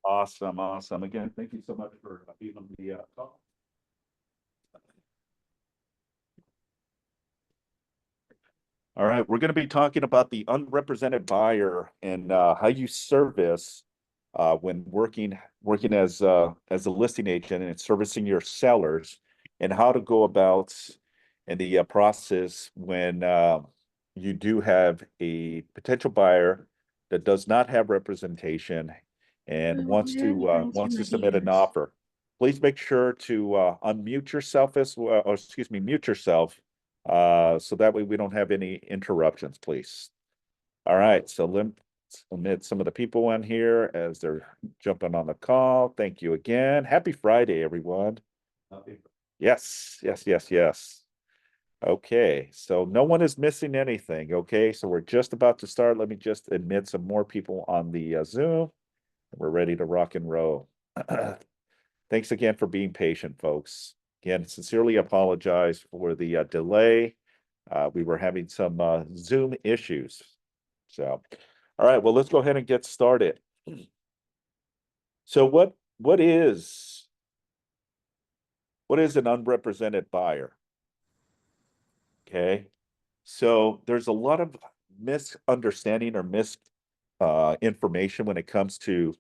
Awesome, awesome. Again, thank you so much for being on the call. All right, we're going to be talking about the unrepresented buyer and how you service when working as a listing agent and servicing your sellers, and how to go about in the process when you do have a potential buyer that does not have representation and Where have you gone to, wants to my submit an dears? offer. Please make sure to unmute yourself as well, or excuse me, mute yourself so that way we don't have any interruptions, please. All right, so let's admit some of the people in here as they're jumping on the call. Thank you again. Happy Friday, everyone. Yes, yes, yes, yes. Okay, so no one is missing anything. Okay, so we're just about to start. Let me just admit some more people on the Zoom. We're ready to rock and roll. Thanks again for being patient, folks. Again, sincerely apologize for the delay. We were having some Zoom issues. So, all right, well, let's go ahead and get started. So what is an unrepresented buyer? Okay. So there's a lot of misunderstanding or mis information when it comes to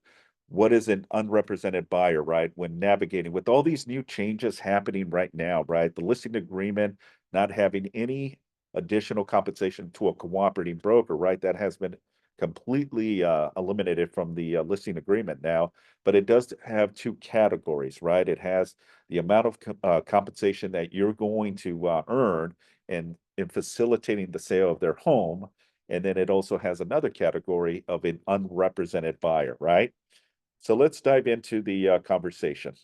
what is an unrepresented buyer, right? When navigating with all these new changes happening right now, right? The listing agreement not having any additional compensation to a cooperating broker, right? That has been completely eliminated from the listing agreement now, but it does have two categories, right? It has the amount of compensation that you're going to earn in facilitating the sale of their home. And then it also has another category of an unrepresented buyer, right? So let's dive into the conversation.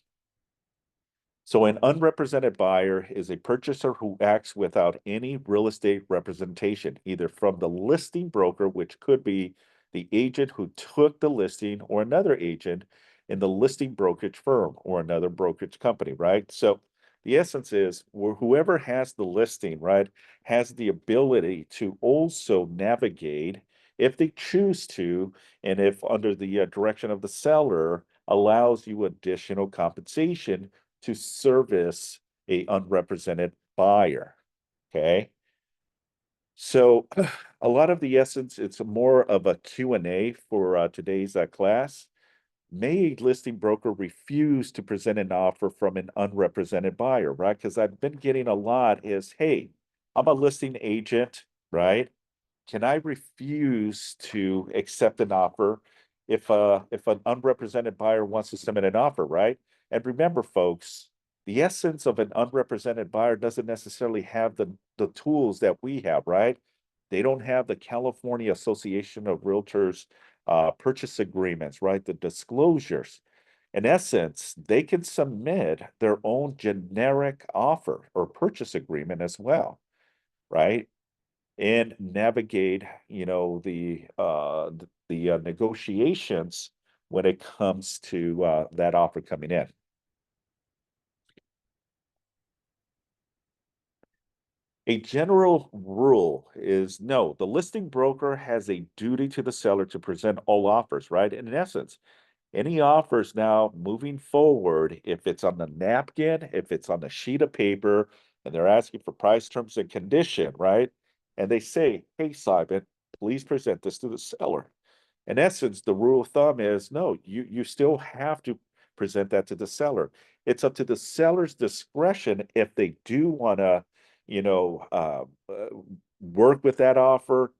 So an unrepresented buyer is a purchaser who acts without any real estate representation, either from the listing broker, which could be the agent who took the listing, or another agent in the listing brokerage firm or another brokerage company, right? So the essence is whoever has the listing, right, has the ability to also navigate if they choose to, and if under the direction of the seller allows you additional compensation to service a unrepresented buyer. Okay. So a lot of the essence, it's more of a Q&A for today's class. May a listing broker refuse to present an offer from an unrepresented buyer, right? Because I've been getting a lot is, hey, I'm a listing agent, right? Can I refuse to accept an offer if an unrepresented buyer wants to submit an offer, right? And remember, folks, the essence of an unrepresented buyer doesn't necessarily have the tools that we have, right? They don't have the California Association of Realtors purchase agreements, right? The disclosures. In essence, they can submit their own generic offer or purchase agreement as well, right? And navigate, the negotiations when it comes to that offer coming in. A general rule is no, the listing broker has a duty to the seller to present all offers, right? And in essence, any offers now moving forward, if it's on the napkin, if it's on the sheet of paper, and they're asking for price, terms, and condition, right? And they say, hey, Simon, please present this to the seller. In essence, the rule of thumb is no, you still have to present that to the seller. It's up to the seller's discretion if they do want to, you know, uh, uh, work with that offer,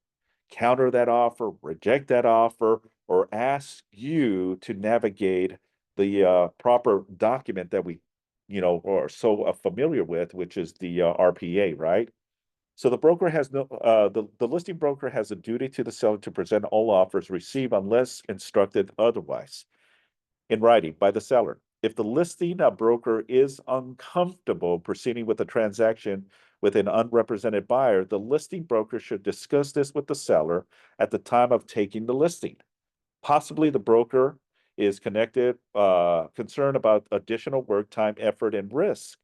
counter that offer, reject that offer, or ask you to navigate the proper document that we, are so familiar with, which is the RPA, right? So the broker has no, the listing broker has a duty to the seller to present all offers received unless instructed otherwise in writing by the seller. If the listing broker is uncomfortable proceeding with the transaction with an unrepresented buyer, the listing broker should discuss this with the seller at the time of taking the listing. Possibly the broker is concerned about additional work, time, effort, and risk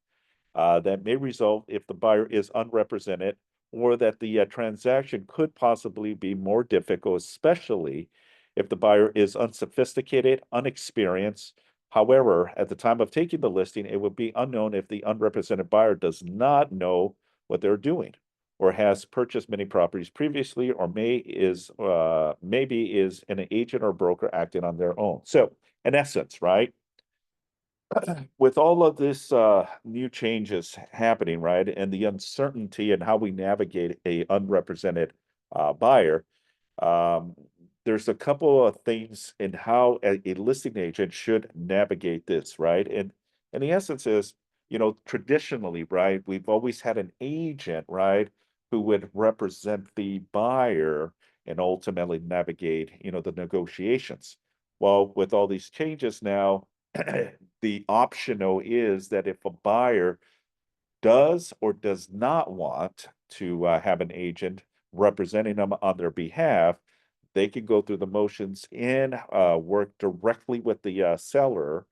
that may result if the buyer is unrepresented, or that the transaction could possibly be more difficult, especially if the buyer is unsophisticated, unexperienced. However, at the time of taking the listing, it would be unknown if the unrepresented buyer does not know what they're doing or has purchased many properties previously or maybe is an agent or broker acting on their own. So in essence, right, with all of this new changes happening, right, and the uncertainty and how we navigate a unrepresented buyer, um, there's a couple of things in how a listing agent should navigate this, right? And the essence is, traditionally, right, we've always had an agent, right, who would represent the buyer and ultimately navigate, the negotiations. Well, with all these changes now, the optional is that if a buyer does or does not want to have an agent representing them on their behalf, they can go through the motions and work directly with the seller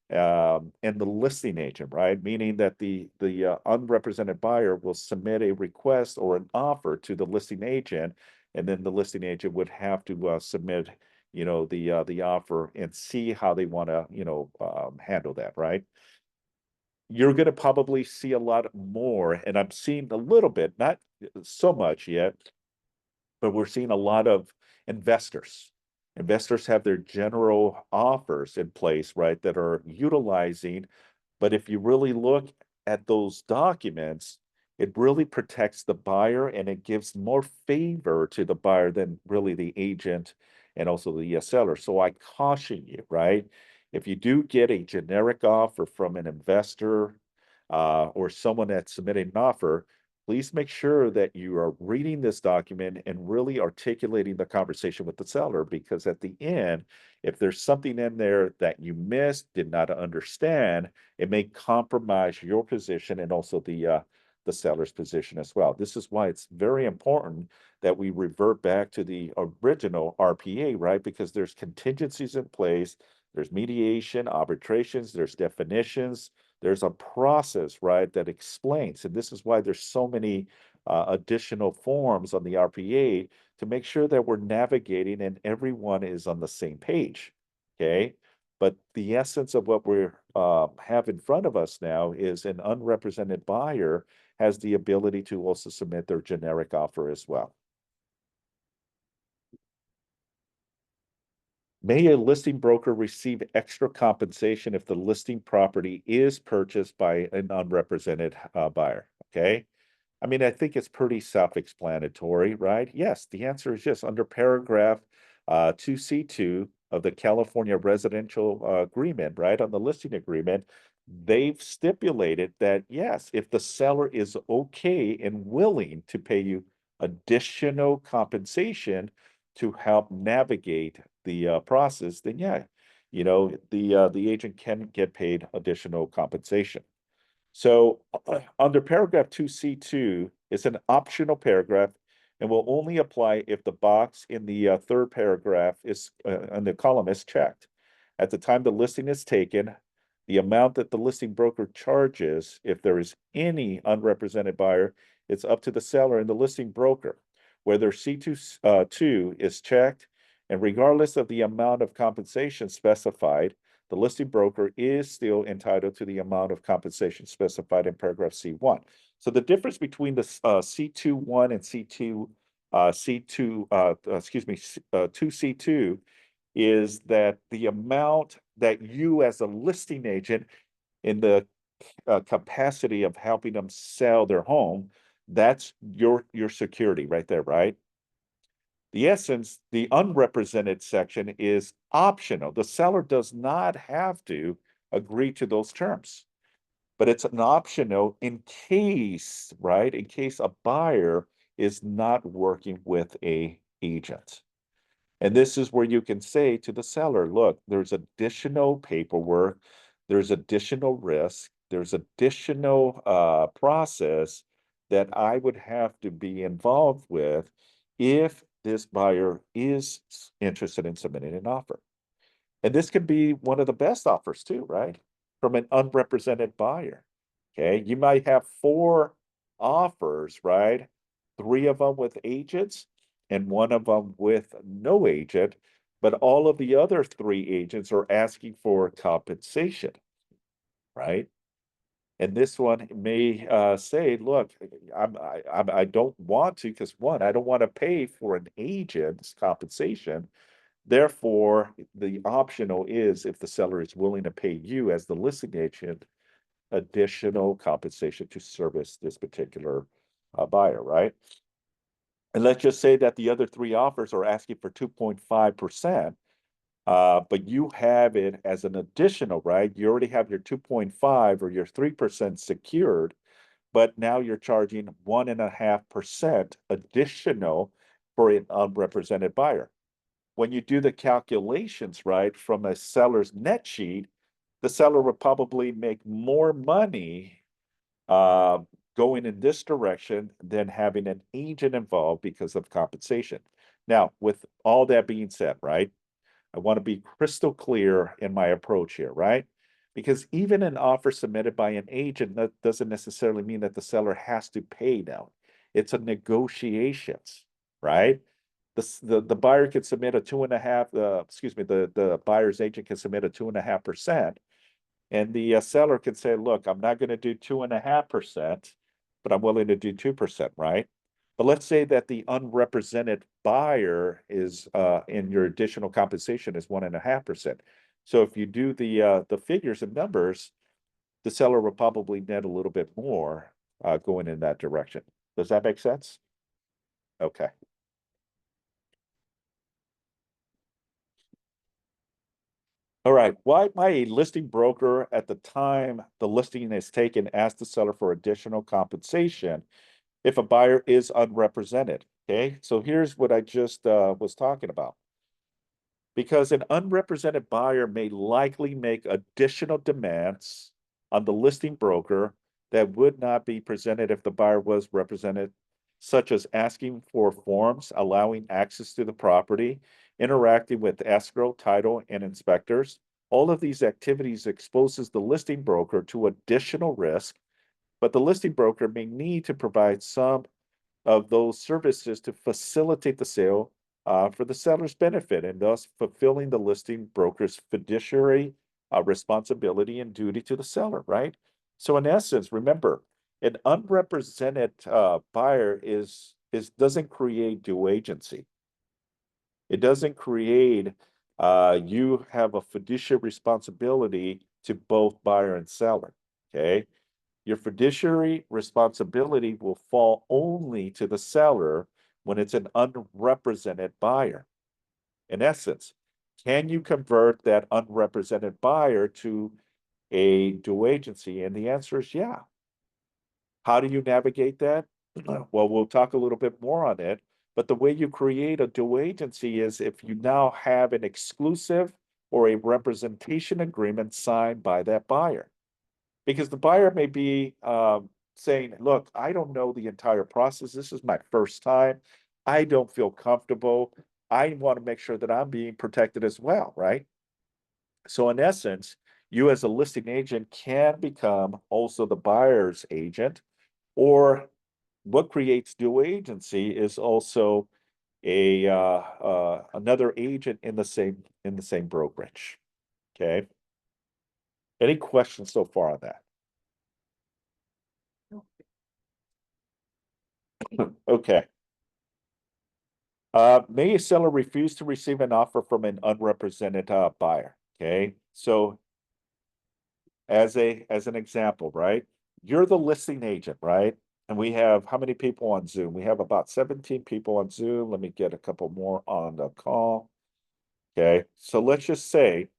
and the listing agent, right? Meaning that the unrepresented buyer will submit a request or an offer to the listing agent, and then the listing agent would have to submit, the offer and see how they want to, handle that, right? You're going to probably see a lot more, and I'm seeing a little bit, not so much yet, but we're seeing a lot of investors. Investors have their general offers in place, right, that are utilizing. But if you really look at those documents, it really protects the buyer and it gives more favor to the buyer than really the agent and also the seller. So I caution you, right? If you do get a generic offer from an investor or someone that's submitting an offer, please make sure that you are reading this document and really articulating the conversation with the seller, because at the end, if there's something in there that you missed, did not understand, it may compromise your position and also the seller's position as well. This is why it's very important that we revert back to the original RPA, right? Because there's contingencies in place, there's mediation, arbitrations, there's definitions, there's a process, right, that explains. And this is why there's so many additional forms on the RPA to make sure that we're navigating and everyone is on the same page. Okay. But the essence of what we have in front of us now is an unrepresented buyer has the ability to also submit their generic offer as well. May a listing broker receive extra compensation if the listing property is purchased by an unrepresented buyer? Okay. I mean, I think it's pretty self-explanatory, right? Yes, the answer is yes. Under paragraph 2C2 of the California Residential Agreement, right, on the listing agreement, they've stipulated that, yes, if the seller is okay and willing to pay you additional compensation to help navigate the process, then yeah, the agent can get paid additional compensation. So under paragraph 2C2, it's an optional paragraph and will only apply if the box in the third paragraph is and the column is checked. At the time the listing is taken, the amount that the listing broker charges, if there is any unrepresented buyer, it's up to the seller and the listing broker. Whether C2 is checked, and regardless of the amount of compensation specified, the listing broker is still entitled to the amount of compensation specified in paragraph C1. So the difference between the C21 and C2, excuse me, 2C2 is that the amount that you as a listing agent in the capacity of helping them sell their home, that's your security right there, right? The essence, the unrepresented section is optional. The seller does not have to agree to those terms, but it's an optional in case, right? In case a buyer is not working with a agent. And this is where you can say to the seller, look, there's additional paperwork, there's additional risk, there's additional process that I would have to be involved with if this buyer is interested in submitting an offer. And this can be one of the best offers too, right? From an unrepresented buyer. Okay. You might have four offers, right? Three of them with agents and one of them with no agent. but all of the other three agents are asking for compensation, right? And this one may say, look, I don't want to, because one, I don't want to pay for an agent's compensation. Therefore, the optional is if the seller is willing to pay you as the listing agent additional compensation to service this particular buyer, right? And let's just say that the other three offers are asking for 2.5%, but you have it as an additional, right? You already have your 2.5 or your 3% secured, but now you're charging 1.5% additional for an unrepresented buyer. When you do the calculations, right, from a seller's net sheet, the seller will probably make more money uh, going in this direction than having an agent involved because of compensation. Now, with all that being said, right, I want to be crystal clear in my approach here, right? Because even an offer submitted by an agent, that doesn't necessarily mean that the seller has to pay now. It's a negotiations, right? The buyer can submit a 2.5, excuse me, the buyer's agent can submit a 2.5%. And the seller can say, look, I'm not going to do 2.5%, but I'm willing to do 2%, right? But let's say that the unrepresented buyer is in your additional compensation is 1.5%. So if you do the figures and numbers, the seller will probably net a little bit more going in that direction. Does that make sense? Okay. All right. Why might a listing broker at the time the listing is taken ask the seller for additional compensation if a buyer is unrepresented? Okay. So here's what I just was talking about. Because an unrepresented buyer may likely make additional demands on the listing broker that would not be presented if the buyer was represented, such as asking for forms, allowing access to the property, interacting with escrow, title, and inspectors. All of these activities exposes the listing broker to additional risk, but the listing broker may need to provide some of those services to facilitate the sale for the seller's benefit and thus fulfilling the listing broker's fiduciary responsibility and duty to the seller, right? So in essence, remember, an unrepresented buyer is doesn't create due agency. It doesn't create you have a fiduciary responsibility to both buyer and seller. Okay. Your fiduciary responsibility will fall only to the seller when it's an unrepresented buyer. In essence, can you convert that unrepresented buyer to a dual agency? And the answer is yeah. How do you navigate that? Well, we'll talk a little bit more on it. But the way you create a dual agency is if you now have an exclusive or a representation agreement signed by that buyer. Because the buyer may be saying, look, I don't know the entire process. This is my first time. I don't feel comfortable. I want to make sure that I'm being protected as well, right? So in essence, you as a listing agent can become also the buyer's agent, or what creates dual agency is also a another agent in the same brokerage. Okay. Any questions so far on that? Okay. May a seller refuse to receive an offer from an unrepresented buyer? Okay, so as an example, right? You're the listing agent, right? And we have how many people on Zoom? We have about 17 people on Zoom. Let me get a couple more on the call. Okay, so let's just say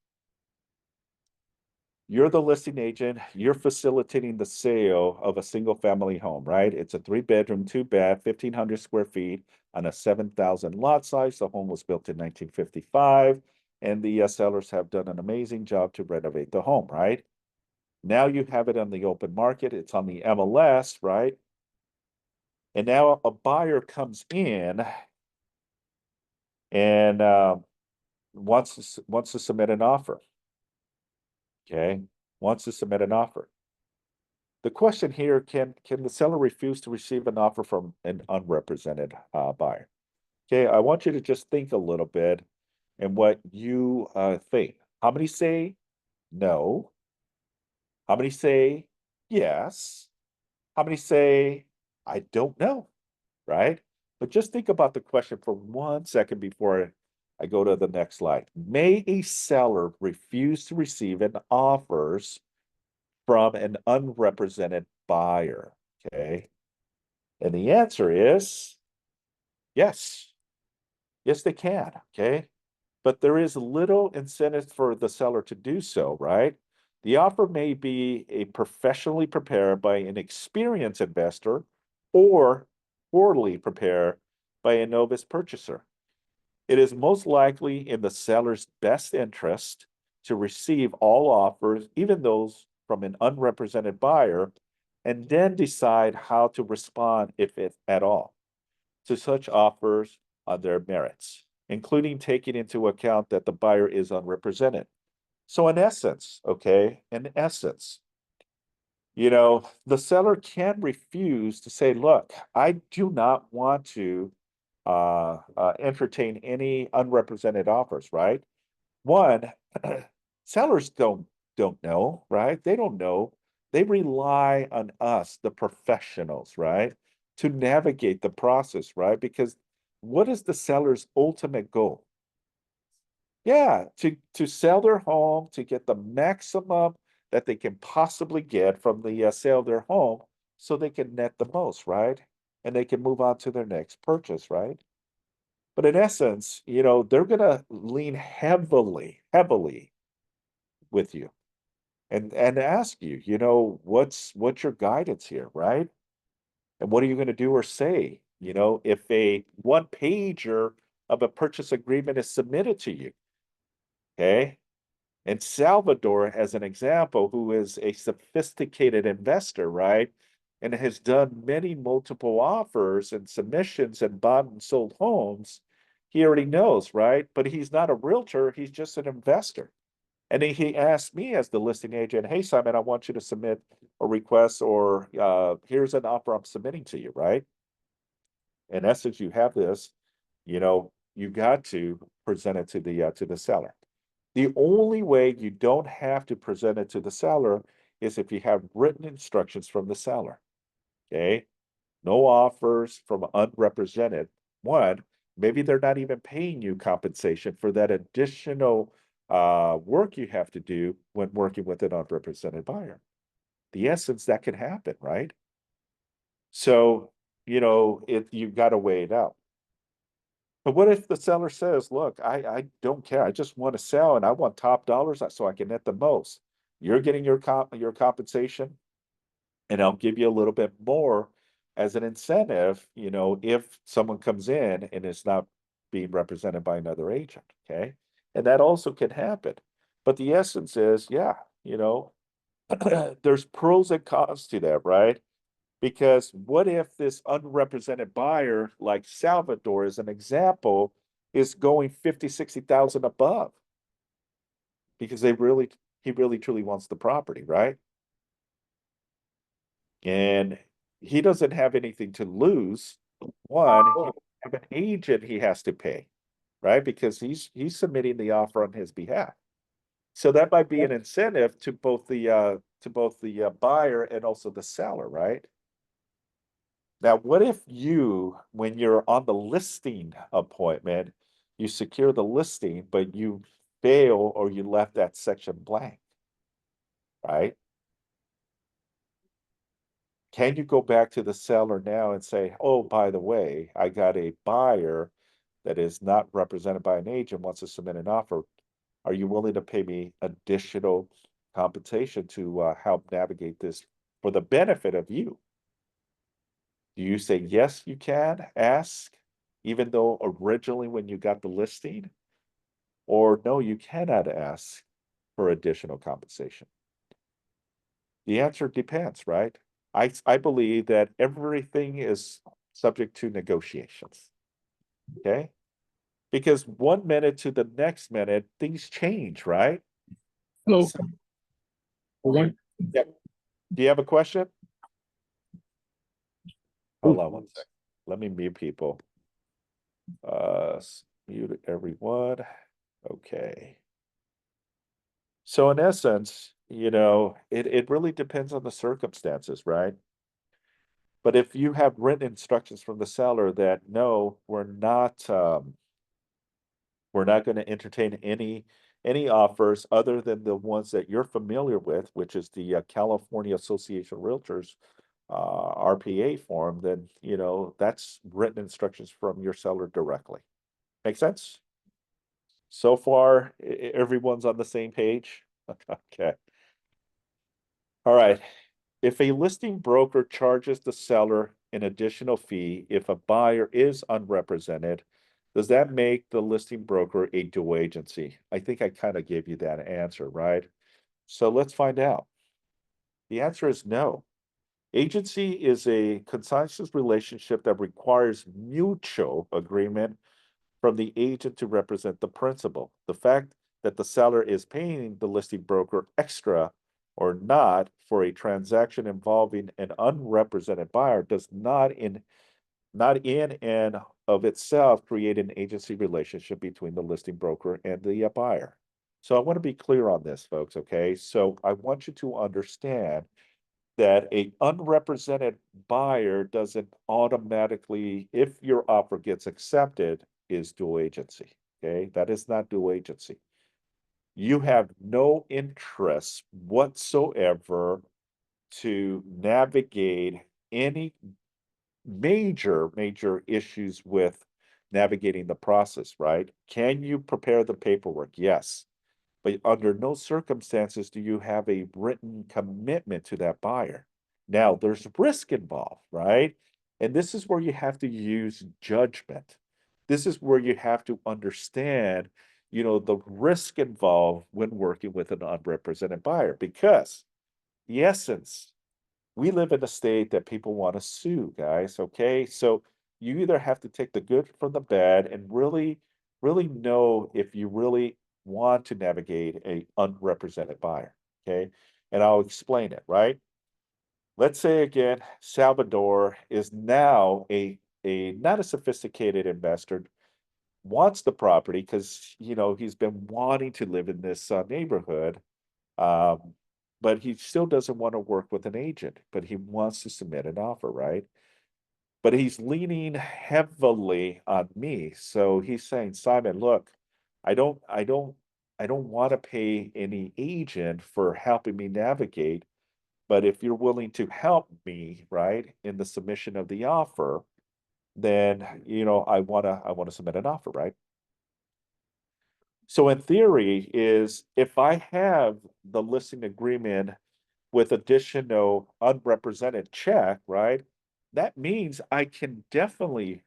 you're the listing agent, you're facilitating the sale of a single family home, right? It's a 3-bedroom, 2-bath, 1,500 square feet on a 7,000 lot size. The home was built in 1955, and the sellers have done an amazing job to renovate the home, right? Now you have it on the open market, it's on the MLS, right? And now a buyer comes in and wants to submit an offer. Okay, wants to submit an offer. The question here, can the seller refuse to receive an offer from an unrepresented buyer? Okay, I want you to just think a little bit. and what you think. How many say no? How many say yes? How many say I don't know? Right? But just think about the question for 1 second before I go to the next slide. May a seller refuse to receive an offers from an unrepresented buyer? Okay. And the answer is yes. Yes, they can. Okay. But there is little incentive for the seller to do so, right? The offer may be a professionally prepared by an experienced investor or poorly prepared by a novice purchaser. It is most likely in the seller's best interest to receive all offers, even those from an unrepresented buyer, and then decide how to respond, if it at all, to such offers on their merits, including taking into account that the buyer is unrepresented. So in essence, okay, in essence, the seller can refuse to say, look, I do not want to entertain any unrepresented offers, right? One, sellers don't know, right? They don't know. They rely on us, the professionals, right, to navigate the process, right? Because what is the seller's ultimate goal? Yeah, to sell their home, to get the maximum that they can possibly get from the sale of their home, so they can net the most, right? And they can move on to their next purchase, right? But in essence, they're gonna lean heavily with you and ask you, what's your guidance here, right? And what are you gonna do or say? If a one pager of a purchase agreement is submitted to you, okay? And Salvador, as an example, who is a sophisticated investor, right? And has done many multiple offers and submissions and bought and sold homes, he already knows, right? But he's not a realtor, he's just an investor. And he asked me as the listing agent, hey, Simon, I want you to submit a request, or here's an offer I'm submitting to you, right? In essence, you have this, you got to present it to the seller. The only way you don't have to present it to the seller is if you have written instructions from the seller. Okay. No offers from unrepresented. One, maybe they're not even paying you compensation for that additional work you have to do when working with an unrepresented buyer. The essence that can happen, right? So, you've got to weigh it out. But what if the seller says, look, I don't care. I just want to sell and I want top dollars so I can net the most. You're getting your compensation, and I'll give you a little bit more as an incentive, if someone comes in and is not being represented by another agent. Okay. And that also can happen. But the essence is, yeah, there's pros and cons to that, right? Because what if this unrepresented buyer, like Salvador, as an example, is going 50, 60,000 above because he really truly wants the property, right? And he doesn't have anything to lose. One, he have an agent he has to pay, right? Because he's submitting the offer on his behalf. So that might be an incentive to both the buyer and also the seller, right? Now, what if you, when you're on the listing appointment, you secure the listing, but you fail or you left that section blank, right? Can you go back to the seller now and say, oh, by the way, I got a buyer that is not represented by an agent, wants to submit an offer. Are you willing to pay me additional compensation to help navigate this for the benefit of you? Do you say, yes, you can ask, even though originally when you got the listing, or no, you cannot ask for additional compensation? The answer depends, right? I believe that everything is subject to negotiations. Okay. Because 1 minute to the next minute, things change, right? Hello. So, yep. Do you have a question? Hold on 1 second. Let me mute people. Mute everyone. Okay. So in essence, it really depends on the circumstances, right? But if you have written instructions from the seller that no, we're not going to entertain any offers other than the ones that you're familiar with, which is the California Association of Realtors RPA form, then that's written instructions from your seller directly. Make sense? So far, everyone's on the same page. Okay. All right. If a listing broker charges the seller an additional fee if a buyer is unrepresented, does that make the listing broker a dual agency? I think I kind of gave you that answer, right? So let's find out. The answer is no. Agency is a consensus relationship that requires mutual agreement from the agent to represent the principal. The fact that the seller is paying the listing broker extra or not for a transaction involving an unrepresented buyer does not in and of itself create an agency relationship between the listing broker and the buyer. So I want to be clear on this, folks, okay? So I want you to understand that a unrepresented buyer doesn't automatically, if your offer gets accepted, is dual agency. Okay, that is not dual agency. You have no interest whatsoever to navigate any major issues with navigating the process, right? Can you prepare the paperwork? Yes. But under no circumstances do you have a written commitment to that buyer. Now, there's risk involved, right? And this is where you have to use judgment. This is where you have to understand, the risk involved when working with an unrepresented buyer, because the essence, we live in a state that people want to sue, guys. Okay. So you either have to take the good from the bad and really know if you really want to navigate a unrepresented buyer. Okay. And I'll explain it, right? Let's say again, Salvador is now a not a sophisticated investor, wants the property because he's been wanting to live in this neighborhood, um, but he still doesn't want to work with an agent, but he wants to submit an offer, right? But he's leaning heavily on me. So he's saying, Simon, look, I don't, I don't, I don't want to pay any agent for helping me navigate. But if you're willing to help me, right, in the submission of the offer, then I want to submit an offer, right? So in theory is if I have the listing agreement with additional unrepresented check, right? That means I can definitely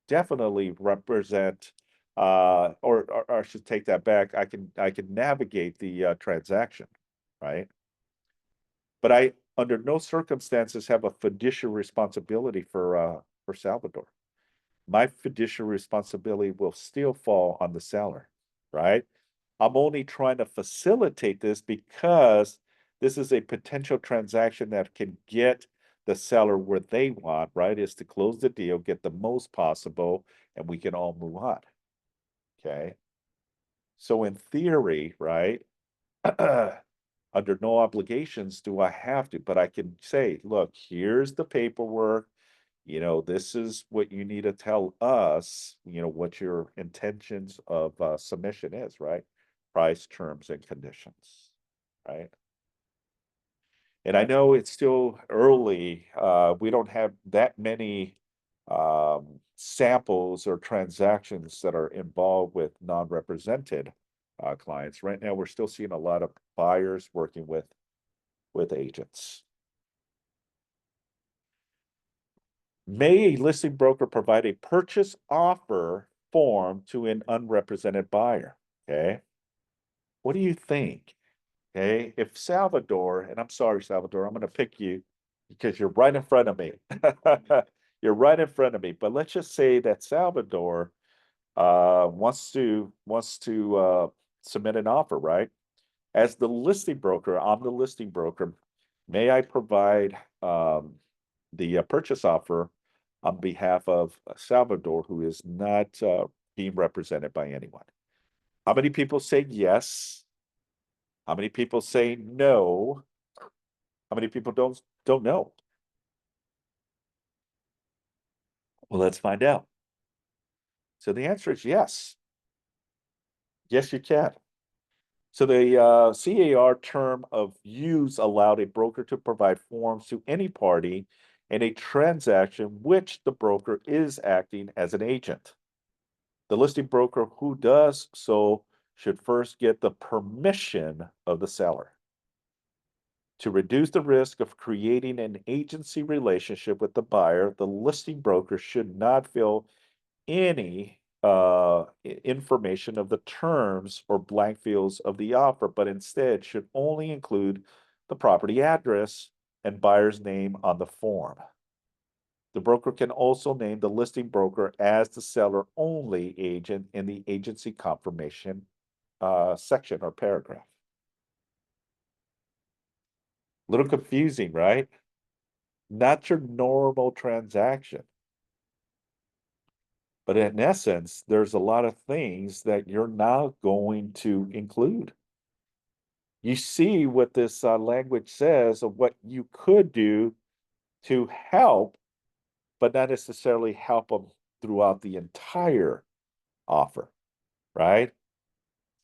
represent or I should take that back. I can navigate the transaction, right? But I under no circumstances have a fiduciary responsibility for Salvador. My fiduciary responsibility will still fall on the seller, right? I'm only trying to facilitate this because this is a potential transaction that can get the seller where they want, right? Is to close the deal, get the most possible, and we can all move on. Okay. So in theory, right? Under no obligations do I have to, but I can say, look, here's the paperwork. This is what you need to tell us, what your intentions of submission is, right? Price, terms, and conditions, right? And I know it's still early. We don't have that many samples or transactions that are involved with non-represented clients. Right now, we're still seeing a lot of buyers working with agents. May a listing broker provide a purchase offer form to an unrepresented buyer? Okay. What do you think? Okay. If Salvador, and I'm sorry, Salvador, I'm going to pick you because you're right in front of me. You're right in front of me. But let's just say that Salvador wants to submit an offer, right? As the listing broker, I'm the listing broker. May I provide the purchase offer on behalf of Salvador, who is not being represented by anyone? How many people say yes? How many people say no? How many people don't know? Well, let's find out. So the answer is yes. Yes, you can. So the CAR term of use allowed a broker to provide forms to any party in a transaction which the broker is acting as an agent. The listing broker who does so should first get the permission of the seller. To reduce the risk of creating an agency relationship with the buyer, the listing broker should not fill any information of the terms or blank fields of the offer, but instead should only include the property address and buyer's name on the form. The broker can also name the listing broker as the seller only agent in the agency confirmation section or paragraph. A little confusing, right? Not your normal transaction. But in essence, there's a lot of things that you're not going to include. You see what this language says of what you could do to help, but not necessarily help them throughout the entire offer, right?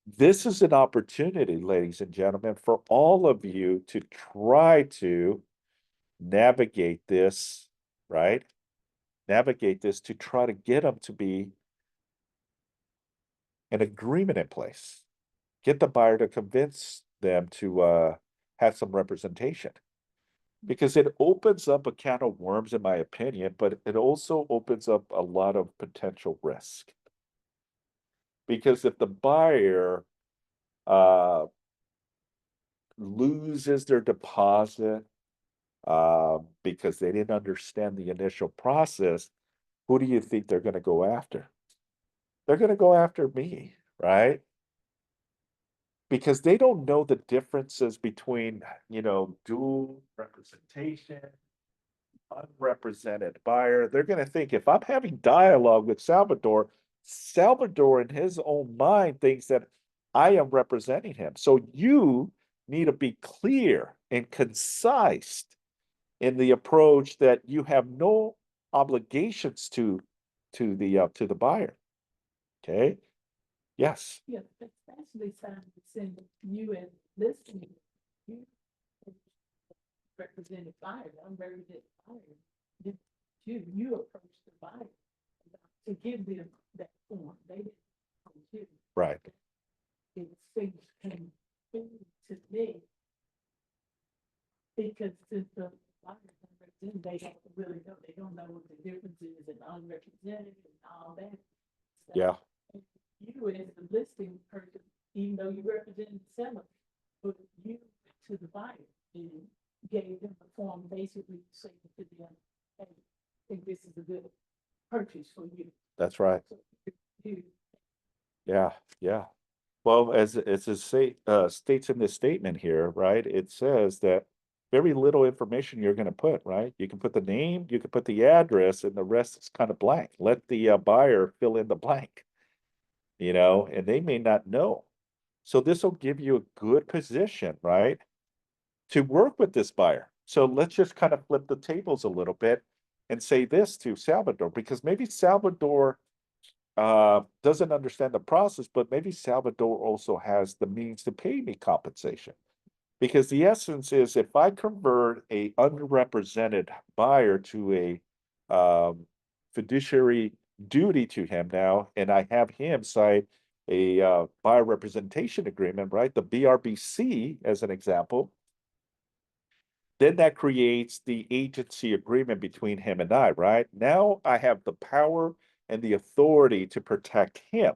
This is an opportunity, ladies and gentlemen, for all of you to try to navigate this, right? Navigate this to try to get them to be an agreement in place. Get the buyer to convince them to have some representation because it opens up a can of worms, in my opinion, but it also opens up a lot of potential risk. Because if the buyer uh, loses their deposit because they didn't understand the initial process, who do you think they're going to go after? They're going to go after me, right? Because they don't know the differences between, dual representation, unrepresented buyer. They're going to think if I'm having dialogue with Salvador, Salvador in his own mind thinks that I am representing him. So you need to be clear and concise in the approach that you have no obligations to the buyer. Okay. Yes. Yeah, especially trying to send you and listening, you represented buyer, unrepresented buyer. You approach the buyer to give them that form. They didn't approach you. Right. It things came to me because since the buyers unrepresented, they don't really know. They don't know what the difference is in unrepresented and all that stuff. Yeah. You as the listing person, even though you represent the seller, but you to the buyer and gave them the form basically saying to them, hey, I think this is a good purchase for you. That's right. So you, Yeah. Yeah. Well, as it states in this statement here, right? It says that very little information you're going to put, right? You can put the name, you can put the address, and the rest is kind of blank. Let the buyer fill in the blank, and they may not know. So this will give you a good position, right, to work with this buyer. So let's just kind of flip the tables a little bit and say this to Salvador, because maybe Salvador doesn't understand the process, but maybe Salvador also has the means to pay me compensation. Because the essence is if I convert a unrepresented buyer to a fiduciary duty to him now, and I have him sign a buyer representation agreement, right? The BRBC as an example, then that creates the agency agreement between him and I, right? Now I have the power and the authority to protect him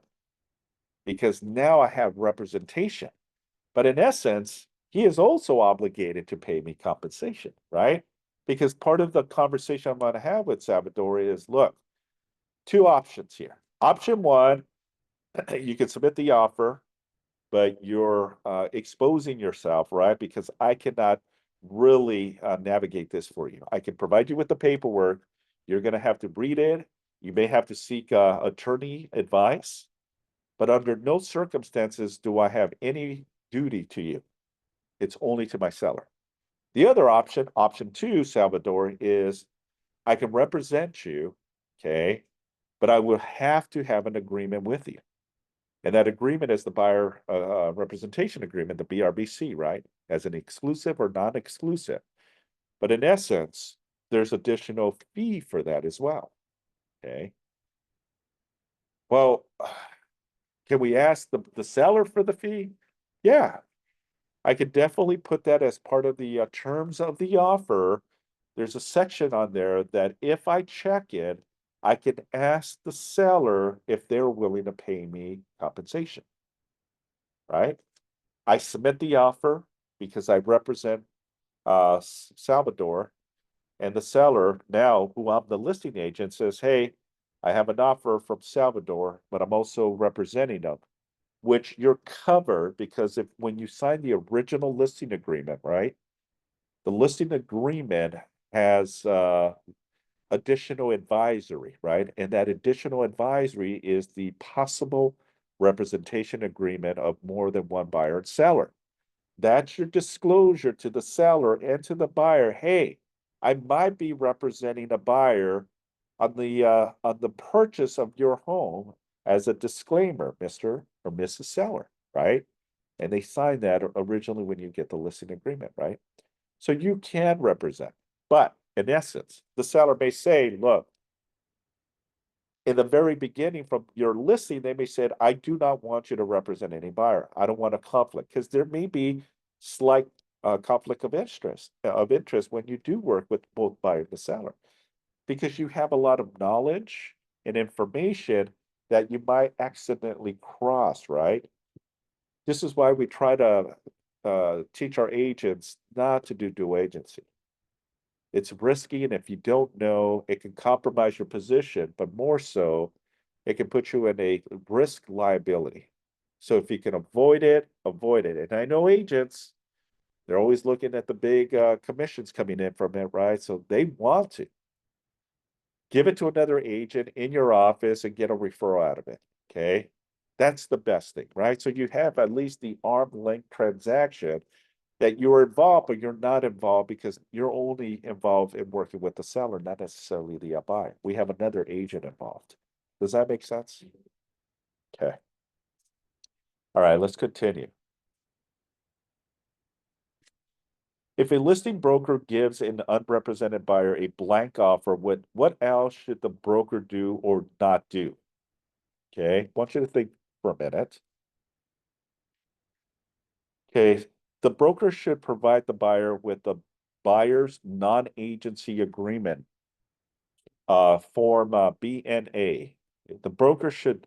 because now I have representation. But in essence, he is also obligated to pay me compensation, right? Because part of the conversation I'm going to have with Salvador is look, two options here. Option one, you can submit the offer, but you're exposing yourself, right? Because I cannot really navigate this for you. I can provide you with the paperwork. You're going to have to read it. You may have to seek attorney advice, but under no circumstances do I have any duty to you. It's only to my seller. The other option, option two, Salvador, is I can represent you, okay, but I will have to have an agreement with you. And that agreement is the buyer representation agreement, the BRBC, right? As an exclusive or non-exclusive. But in essence, there's additional fee for that as well. Okay. Well, can we ask the seller for the fee? Yeah, I could definitely put that as part of the terms of the offer. There's a section on there that if I check it, I can ask the seller if they're willing to pay me compensation, right? I submit the offer because I represent Salvador, and the seller now, who I'm the listing agent, says, "Hey, I have an offer from Salvador, but I'm also representing them," which you're covered because if when you sign the original listing agreement, right? The listing agreement has additional advisory, right? And that additional advisory is the possible representation agreement of more than one buyer and seller. That's your disclosure to the seller and to the buyer. Hey, I might be representing a buyer on the purchase of your home as a disclaimer, Mr. or Mrs. Seller, right? And they sign that originally when you get the listing agreement, right? So you can represent, but in essence, the seller may say, look, in the very beginning from your listing, they may say, I do not want you to represent any buyer. I don't want a conflict because there may be slight conflict of interest when you do work with both buyer and the seller, because you have a lot of knowledge and information that you might accidentally cross, right? This is why we try to teach our agents not to do dual agency. It's risky, and if you don't know, it can compromise your position, but more so, it can put you in a risk liability. So if you can avoid it, avoid it. And I know agents, they're always looking at the big commissions coming in from it, right? So they want to give it to another agent in your office and get a referral out of it. Okay. That's the best thing, right? So you have at least the arm length transaction that you're involved, but you're not involved because you're only involved in working with the seller, not necessarily the buyer. We have another agent involved. Does that make sense? Okay. All right, let's continue. If a listing broker gives an unrepresented buyer a blank offer, what else should the broker do or not do? Okay, I want you to think for a minute. Okay, the broker should provide the buyer with the buyer's non-agency agreement, form BNA. The broker should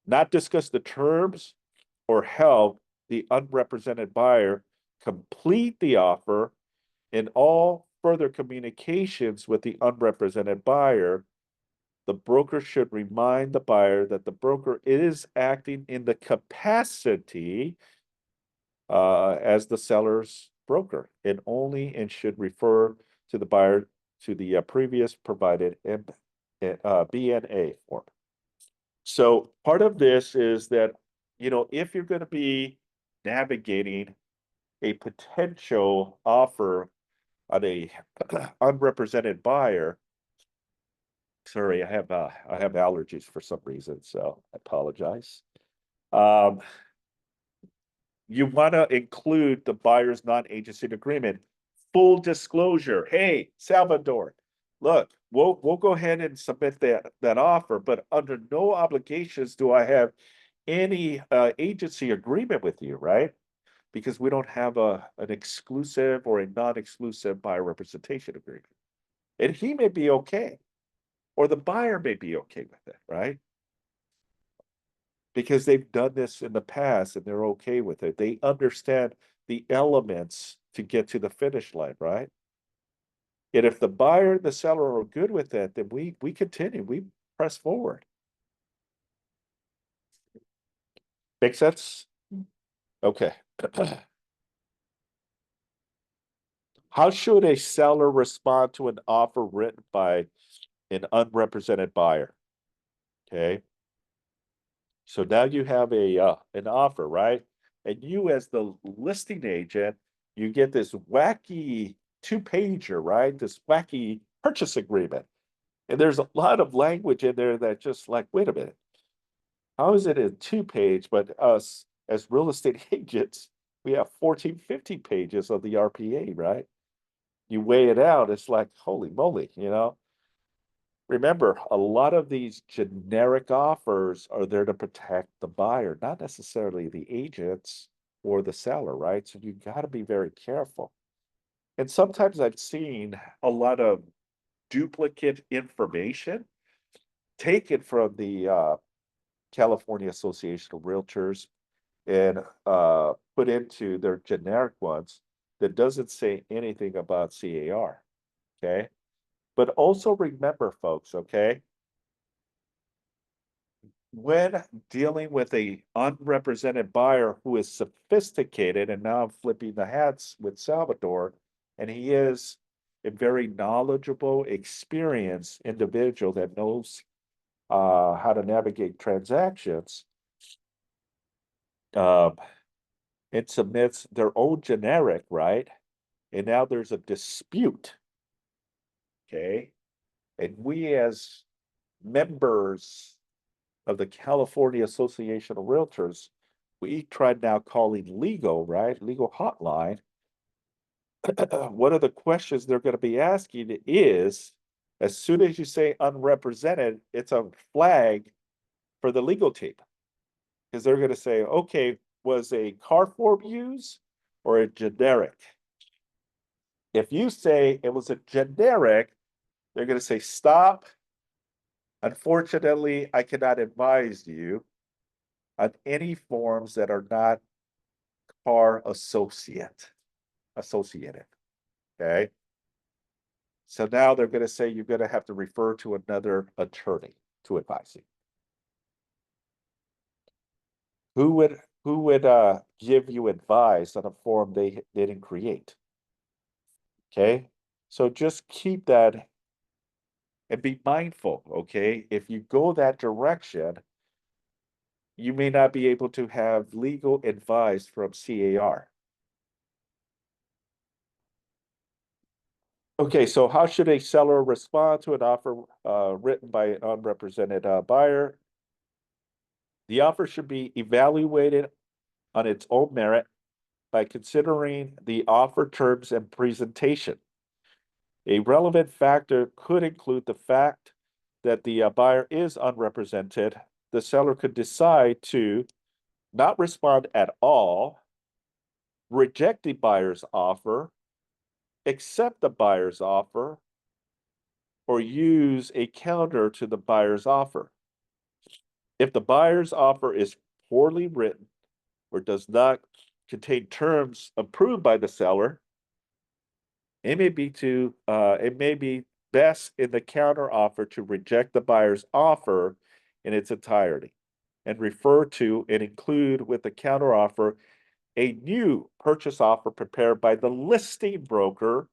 not discuss the terms or help the unrepresented buyer complete the offer. In all further communications with the unrepresented buyer, the broker should remind the buyer that the broker is acting in the capacity as the seller's broker and should refer to the buyer to the previous provided BNA form. So part of this is that, if you're going to be navigating a potential offer on a unrepresented buyer, sorry, I have allergies for some reason, so I apologize. You want to include the buyer's non-agency agreement. Full disclosure. Hey, Salvador, look, we'll go ahead and submit that offer, but under no obligations do I have any agency agreement with you, right? Because we don't have an exclusive or a non-exclusive buyer representation agreement. And he may be okay, or the buyer may be okay with it, right? Because they've done this in the past and they're okay with it. They understand the elements to get to the finish line, right? And if the buyer and the seller are good with it, then we continue, we press forward. Make sense? Okay. How should a seller respond to an offer written by an unrepresented buyer? Okay. So now you have an offer, right? And you as the listing agent, you get this wacky two-pager, right? This wacky purchase agreement. And there's a lot of language in there that just like, wait a minute, how is it a two-page? But us as real estate agents, we have 14, 15 pages of the RPA, right? You weigh it out, it's like, holy moly, you know? Remember, a lot of these generic offers are there to protect the buyer, not necessarily the agents or the seller, right? So you got to be very careful. And sometimes I've seen a lot of duplicate information taken from the California Association of Realtors and put into their generic ones that doesn't say anything about CAR. Okay. But also remember, folks, okay, when dealing with a unrepresented buyer who is sophisticated, and now I'm flipping the hats with Salvador, and he is a very knowledgeable, experienced individual that knows how to navigate transactions, um, it submits their own generic, right? And now there's a dispute, okay? And we as members of the California Association of Realtors, we tried now calling legal, right? Legal hotline. One of the questions they're going to be asking is, as soon as you say unrepresented, it's a flag for the legal team. Because they're going to say, okay, was a car form used or a generic? If you say it was a generic, they're going to say, stop. Unfortunately, I cannot advise you on any forms that are not car associated. Okay. So now they're going to say you're going to have to refer to another attorney to advise you. Who would give you advice on a form they didn't create? Okay. So just keep that and be mindful. Okay. If you go that direction, you may not be able to have legal advice from CAR. Okay, so how should a seller respond to an offer written by an unrepresented buyer? The offer should be evaluated on its own merit by considering the offer terms and presentation. A relevant factor could include the fact that the buyer is unrepresented. The seller could decide to not respond at all, reject the buyer's offer, accept the buyer's offer, or use a counter to the buyer's offer. If the buyer's offer is poorly written or does not contain terms approved by the seller, it may be best in the counter offer to reject the buyer's offer in its entirety and refer to and include with the counter offer a new purchase offer prepared by the listing broker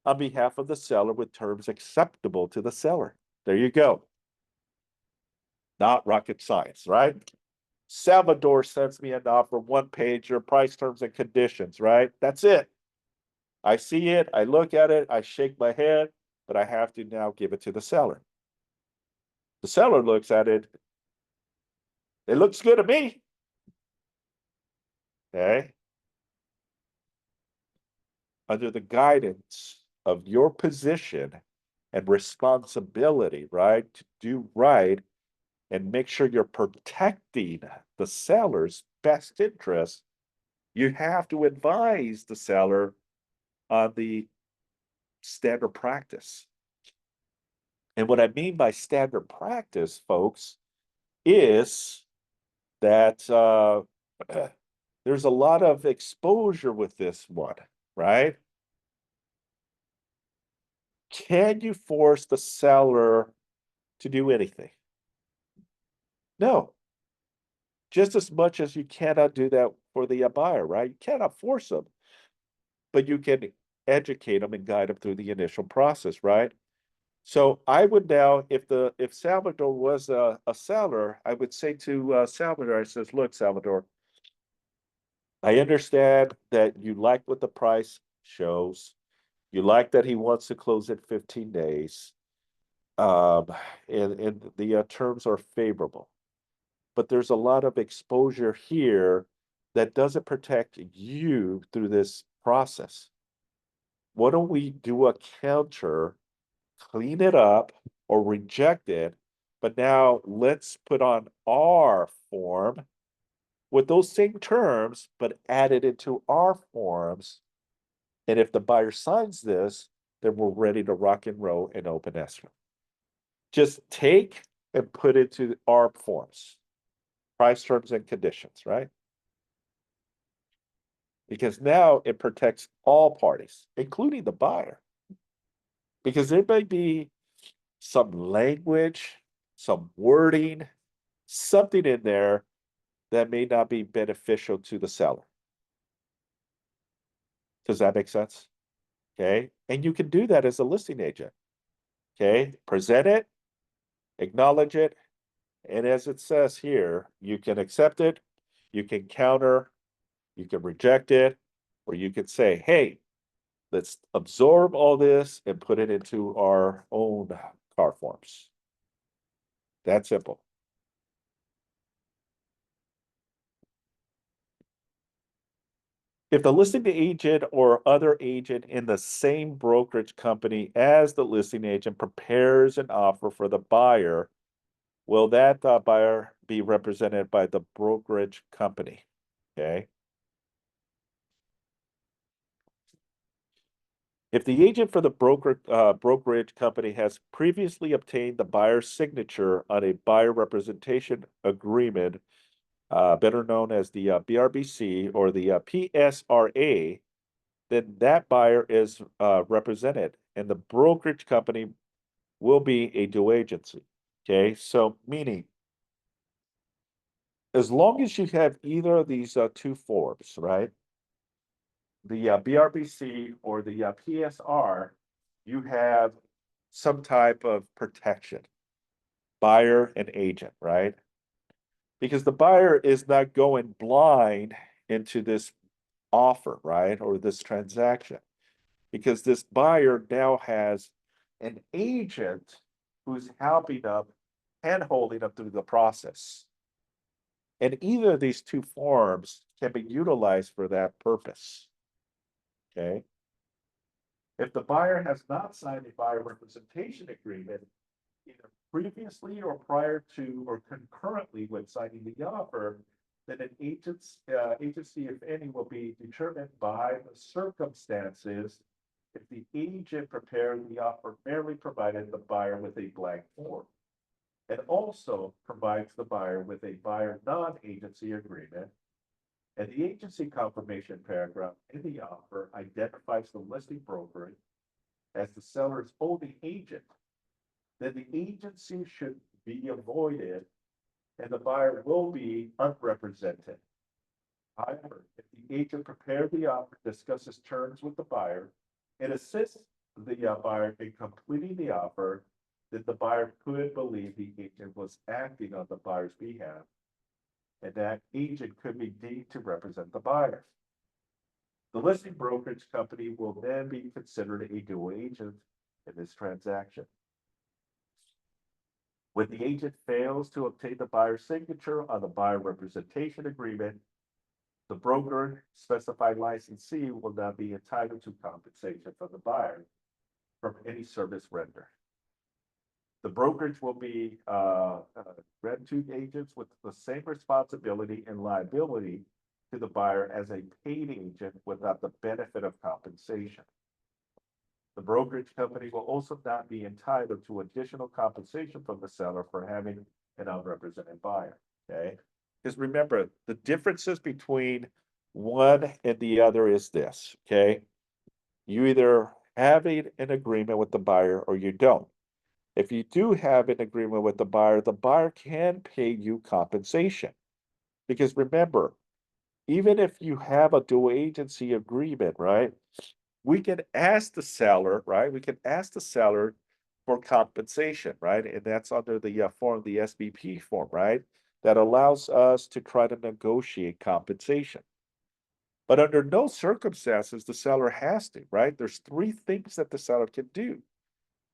on behalf of the seller with terms acceptable to the seller. There you go. Not rocket science, right? Salvador sends me an offer, one page, your price, terms, and conditions, right? That's it. I see it, I look at it, I shake my head, but I have to now give it to the seller. The seller looks at it. It looks good to me. Okay. Under the guidance of your position and responsibility, right? To do right and make sure you're protecting the seller's best interest, you have to advise the seller on the standard practice. And what I mean by standard practice, folks, is that there's a lot of exposure with this one, right? Can you force the seller to do anything? No. Just as much as you cannot do that for the buyer, right? You cannot force them, but you can educate them and guide them through the initial process, right? So I would now, if Salvador was a seller, I would say to Salvador, I says, look, Salvador, I understand that you like what the price shows. You like that he wants to close in 15 days. Um, and the terms are favorable. But there's a lot of exposure here that doesn't protect you through this process. Why don't we do a counter, clean it up, or reject it? But now let's put on our form with those same terms, but add it into our forms. And if the buyer signs this, then we're ready to rock and roll and open escrow. Just take and put it to our forms, price, terms, and conditions, right? Because now it protects all parties, including the buyer. Because there may be some language, some wording, something in there that may not be beneficial to the seller. Does that make sense? Okay. And you can do that as a listing agent. Okay. Present it, acknowledge it. And as it says here, you can accept it, you can counter, you can reject it, or you can say, hey, let's absorb all this and put it into our own car forms. That simple. If the listing agent or other agent in the same brokerage company as the listing agent prepares an offer for the buyer, will that buyer be represented by the brokerage company? Okay. If the agent for the brokerage company has previously obtained the buyer's signature on a buyer representation agreement, better known as the BRBC or the PSRA, then that buyer is represented, and the brokerage company will be a due agency. Okay, so meaning as long as you have either of these two forms, right? The BRBC or the PSR, you have some type of protection, buyer and agent, right? Because the buyer is not going blind into this offer, right? Or this transaction, because this buyer now has an agent who's helping them and holding them through the process. And either of these two forms can be utilized for that purpose. Okay. If the buyer has not signed a buyer representation agreement, either previously or prior to or concurrently with signing the offer, then an agency, if any, will be determined by the circumstances if the agent prepared the offer merely provided the buyer with a blank form. It also provides the buyer with a buyer non-agency agreement, and the agency confirmation paragraph in the offer identifies the listing broker as the seller's only agent. Then the agency should be avoided and the buyer will be unrepresented. However, if the agent prepared the offer, discusses terms with the buyer, and assists the buyer in completing the offer, then the buyer could believe the agent was acting on the buyer's behalf, and that agent could be deemed to represent the buyer. The listing brokerage company will then be considered a dual agent in this transaction. When the agent fails to obtain the buyer's signature on the buyer representation agreement, the broker specified licensee will not be entitled to compensation from the buyer from any service rendered. The brokerage will be red tube agents with the same responsibility and liability to the buyer as a paid agent without the benefit of compensation. The brokerage company will also not be entitled to additional compensation from the seller for having an unrepresented buyer. Okay. Because remember, the differences between one and the other is this. Okay. You either have an agreement with the buyer or you don't. If you do have an agreement with the buyer can pay you compensation. Because remember, even if you have a dual agency agreement, right? We can ask the seller, right? We can ask the seller for compensation, right? And that's under the form, the SBP form, right? That allows us to try to negotiate compensation. But under no circumstances the seller has to, right? There's three things that the seller can do.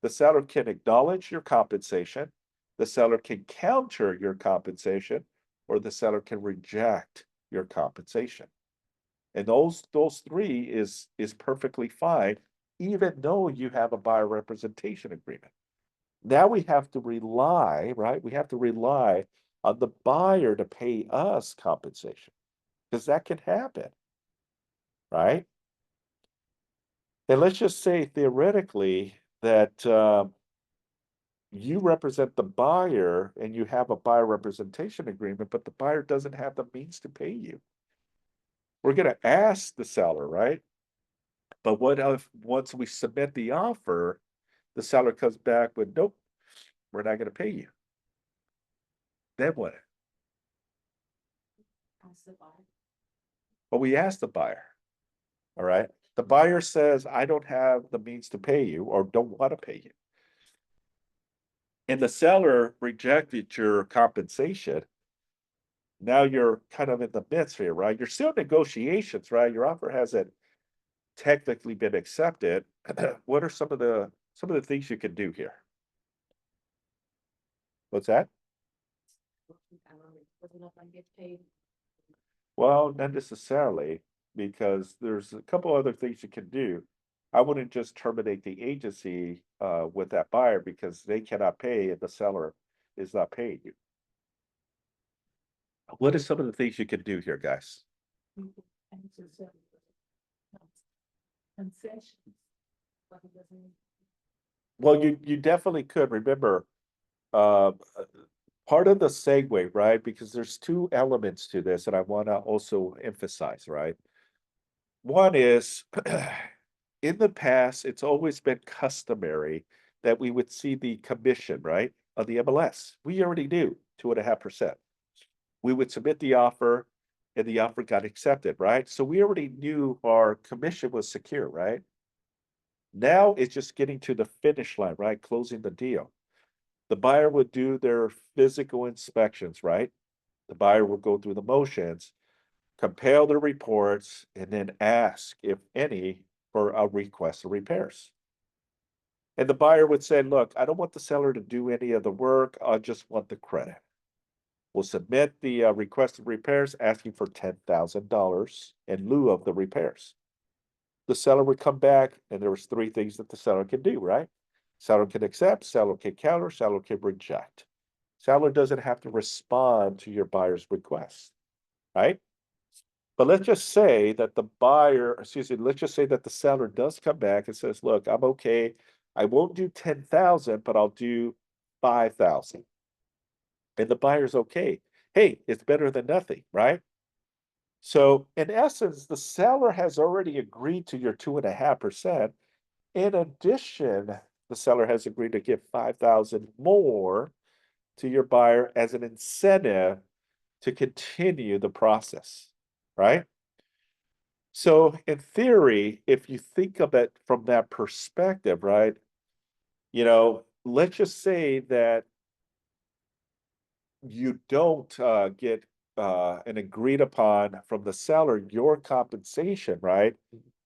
The seller can acknowledge your compensation, the seller can counter your compensation, or the seller can reject your compensation. And those three is perfectly fine, even though you have a buyer representation agreement. Now we have to rely, right? We have to rely on the buyer to pay us compensation because that can happen, right? And let's just say theoretically that you represent the buyer and you have a buyer representation agreement, but the buyer doesn't have the means to pay you. We're going to ask the seller, right? But what if once we submit the offer, the seller comes back with, nope, we're not going to pay you. Then what? Well, we asked the buyer, all right? The buyer says, I don't have the means to pay you or don't want to pay you. And the seller rejected your compensation. Now you're kind of in the midst here, right? You're still in negotiations, right? Your offer hasn't technically been accepted. What are some of the things you can do here? What's that? Well, not necessarily, because there's a couple other things you can do. I wouldn't just terminate the agency with that buyer because they cannot pay and the seller is not paying you. What are some of the things you can do here, guys? Concessions. Well, you definitely could. Remember, part of the segue, right? Because there's two elements to this, and I want to also emphasize, right? One is in the past, it's always been customary that we would see the commission, right, of the MLS. We already knew 2.5%. We would submit the offer and the offer got accepted, right? So we already knew our commission was secure, right? Now it's just getting to the finish line, right? Closing the deal. The buyer would do their physical inspections, right? The buyer will go through the motions, compile the reports, and then ask, if any, for a request of repairs. And the buyer would say, look, I don't want the seller to do any of the work. I just want the credit. We'll submit the request of repairs asking for $10,000 in lieu of the repairs. The seller would come back and there was three things that the seller can do, right? Seller can accept, seller can counter, seller can reject. Seller doesn't have to respond to your buyer's request, right? But let's just say that the buyer, excuse me, let's just say that the seller does come back and says, look, I'm okay. I won't do 10,000, but I'll do 5,000. And the buyer's okay. Hey, it's better than nothing, right? So in essence, the seller has already agreed to your 2.5%. In addition, the seller has agreed to give 5,000 more to your buyer as an incentive to continue the process, right? So in theory, if you think of it from that perspective, right, let's just say that you don't get an agreed upon from the seller your compensation, right?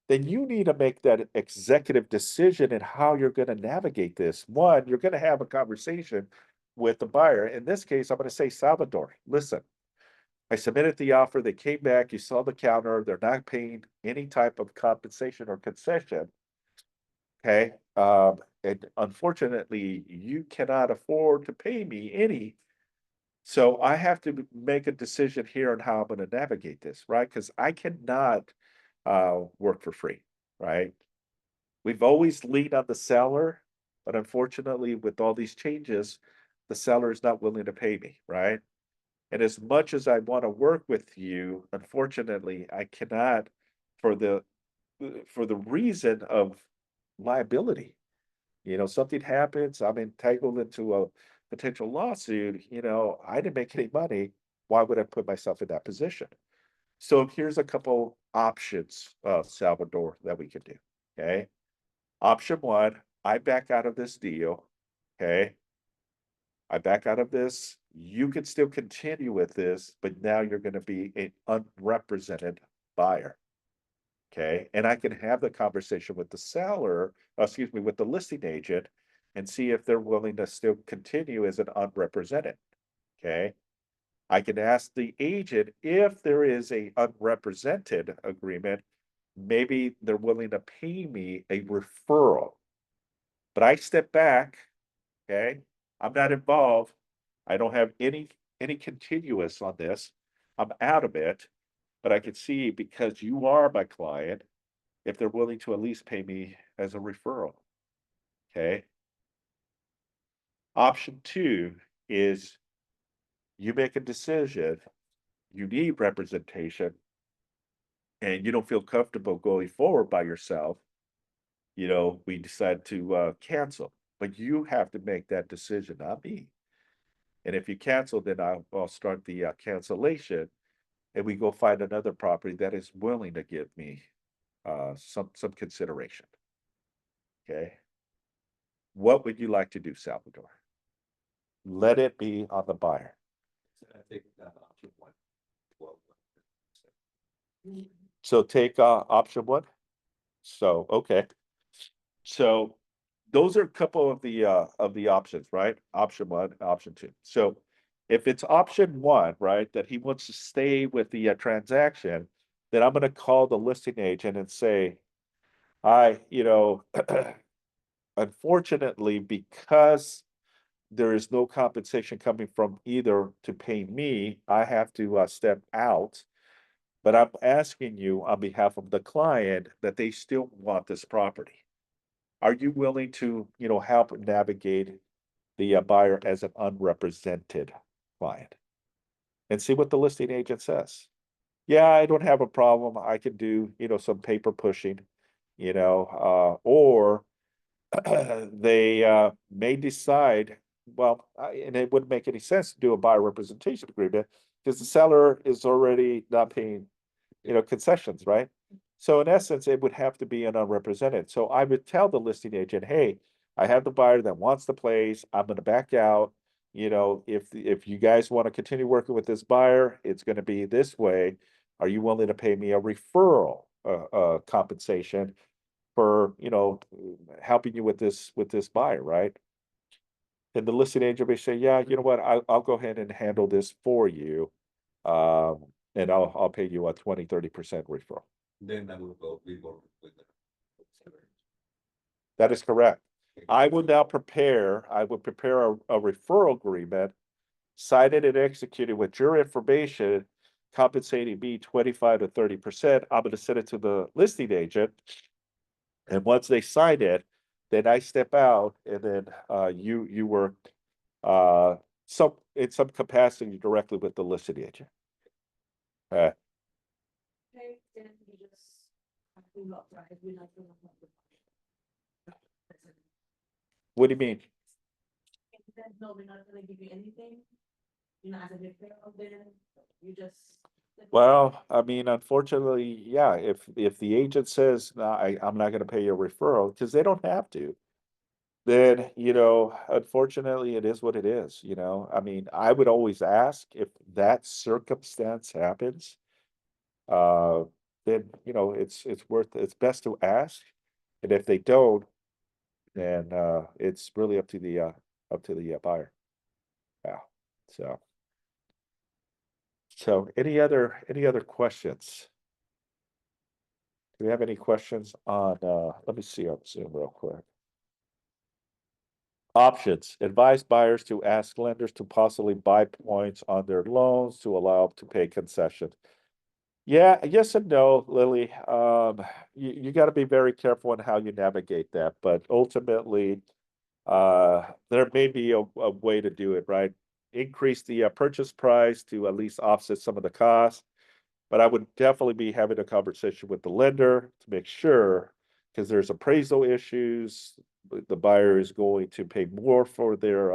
Then you need to make that executive decision in how you're going to navigate this. One, you're going to have a conversation with the buyer. In this case, I'm going to say, Salvador, listen, I submitted the offer. They came back. You saw the counter. They're not paying any type of compensation or concession. Okay. And unfortunately, you cannot afford to pay me any. So I have to make a decision here on how I'm going to navigate this, right? Because I cannot work for free, right? We've always leaned on the seller, but unfortunately, with all these changes, the seller is not willing to pay me, right? And as much as I want to work with you, unfortunately, I cannot for the reason of liability. Something happens, I'm entangled into a potential lawsuit, I didn't make any money. Why would I put myself in that position? So here's a couple options, Salvador, that we could do. Okay. Option one, I back out of this deal. Okay. I back out of this, you can still continue with this, but now you're gonna be an unrepresented buyer. Okay, and I can have the conversation with the seller, excuse me, with the listing agent and see if they're willing to still continue as an unrepresented. Okay. I can ask the agent if there is a unrepresented agreement, maybe they're willing to pay me a referral. But I step back, okay? I'm not involved. I don't have any continuous on this. I'm out of it, but I can see because you are my client, if they're willing to at least pay me as a referral. Okay. Option two is you make a decision, you need representation, and you don't feel comfortable going forward by yourself. We decide to cancel, but you have to make that decision, not me. And if you cancel, then I'll start the cancellation, and we go find another property that is willing to give me some consideration. Okay. What would you like to do, Salvador? Let it be on the buyer. I think option one. Well, So take option one. So okay. So those are a couple of the options, right? Option one, option two. So if it's option one, right, that he wants to stay with the transaction, then I'm going to call the listing agent and say, unfortunately, because there is no compensation coming from either to pay me, I have to step out. But I'm asking you on behalf of the client that they still want this property. Are you willing to, help navigate the buyer as an unrepresented client? And see what the listing agent says. Yeah, I don't have a problem. I can do, some paper pushing, or they may decide, well, and it wouldn't make any sense to do a buyer representation agreement because the seller is already not paying, concessions, right? So in essence, it would have to be an unrepresented. So I would tell the listing agent, hey, I have the buyer that wants the place. I'm going to back out. If you guys want to continue working with this buyer, it's going to be this way. Are you willing to pay me a referral compensation for, helping you with this buyer, right? And the listing agent may say, yeah, you know what, I'll go ahead and handle this for you. And I'll pay you a 20-30% referral. Then we go with the. That is correct. I will prepare a referral agreement, signed and executed with your information, compensating me 25-30%. I'm going to send it to the listing agent. And once they sign it, then I step out and then you work in some capacity directly with the listing agent. Okay, then you just have to look, right? We're not gonna have the- What do you mean? No, we're not gonna give you anything. You're not gonna get then you just. Well, I mean, unfortunately, yeah, if the agent says, no, I'm not gonna pay you a referral, because they don't have to, then, unfortunately, it is what it is, I mean, I would always ask if that circumstance happens. Then, it's best to ask. And if they don't, then it's really up to the buyer. Yeah. So any other questions? Do we have any questions on let me see on Zoom real quick. Options: advise buyers to ask lenders to possibly buy points on their loans to allow to pay concessions. Yeah, yes and no, Lily. You got to be very careful on how you navigate that, but ultimately, there may be a way to do it, right? Increase the purchase price to at least offset some of the costs. But I would definitely be having a conversation with the lender to make sure, because there's appraisal issues. The buyer is going to pay more for their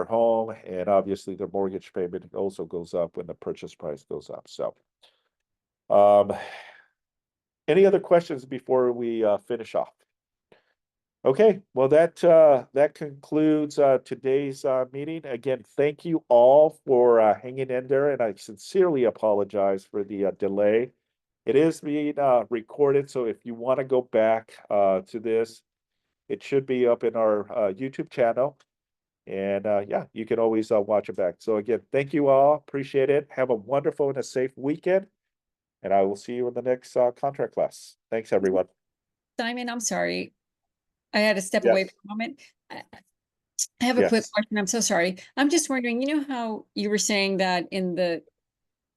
home, and obviously their mortgage payment also goes up when the purchase price goes up. So, any other questions before we finish off? Okay, well, that concludes today's meeting. Again, thank you all for hanging in there, and I sincerely apologize for the delay. It is being recorded, so if you want to go back to this, it should be up in our YouTube channel. And yeah, you can always watch it back. So again, thank you all. Appreciate it. Have a wonderful and a safe weekend. And I will see you in the next contract class. Thanks, everyone. Simon, I'm sorry. I had to step away Yes. for a moment. I have a quick Yes. question. I'm so sorry. I'm just wondering, you know how you were saying that in the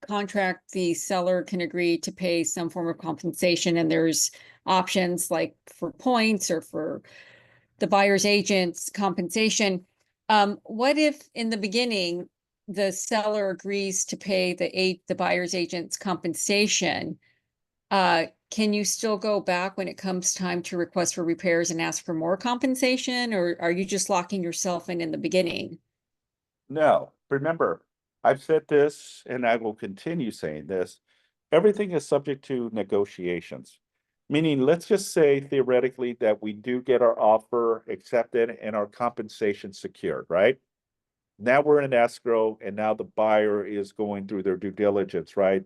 contract, the seller can agree to pay some form of compensation and there's options like for points or for the buyer's agent's compensation. What if in the beginning, the seller agrees to pay the buyer's agent's compensation? Can you still go back when it comes time to request for repairs and ask for more compensation, or are you just locking yourself in the beginning? No, remember, I've said this and I will continue saying this. Everything is subject to negotiations. Meaning, let's just say theoretically that we do get our offer accepted and our compensation secured, right? Now we're in escrow and now the buyer is going through their due diligence, right?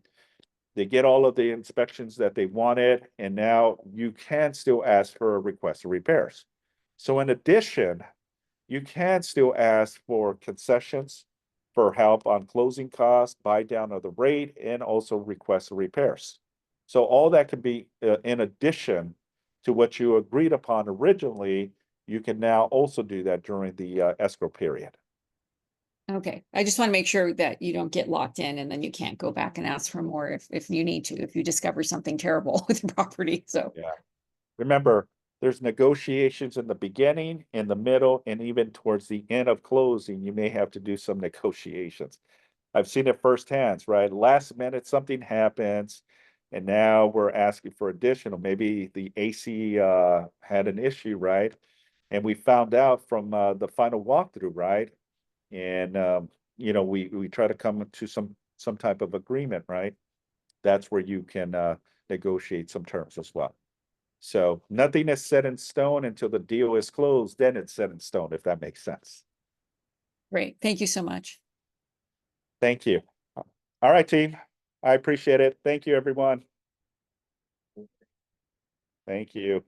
They get all of the inspections that they wanted, and now you can still ask for a request of repairs. So in addition, you can still ask for concessions for help on closing costs, buy down of the rate, and also request repairs. So all that can be in addition to what you agreed upon originally. You can now also do that during the escrow period. Okay, I just want to make sure that you don't get locked in and then you can't go back and ask for more if you need to, if you discover something terrible with the property, so. Yeah. Remember, there's negotiations in the beginning, in the middle, and even towards the end of closing, you may have to do some negotiations. I've seen it firsthand, right? Last minute, something happens, and now we're asking for additional. Maybe the AC had an issue, right? And we found out from the final walkthrough, right? And we try to come to some type of agreement, right? That's where you can negotiate some terms as well. So nothing is set in stone until the deal is closed, then it's set in stone, if that makes sense. Great, thank you so much. Thank you. All right, team. I appreciate it. Thank you, everyone. Thank you.